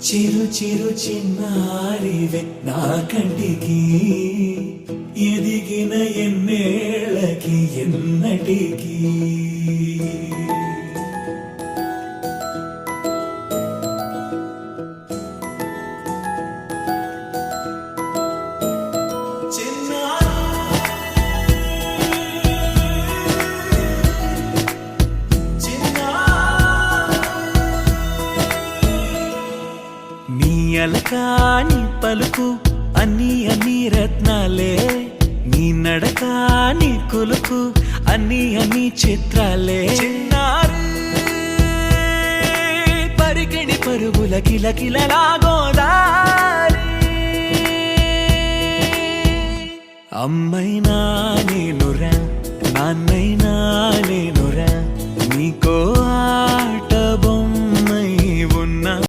చిరు చిరు చిన్నారివే నా కంటికి ఎదిగిన ఎన్నేళ్ళకి ఎన్నటికి అలకాని పలుకు అన్ని అన్ని రత్నాలే నీ నడక నీ కులుకు అన్ని అన్ని చిత్రాలే చిన్నారు పరికిణి పరుగుల కిలకిలలా గోదారి అమ్మైనా నేనురా నాన్నైనా నేనురా నీకో ఆట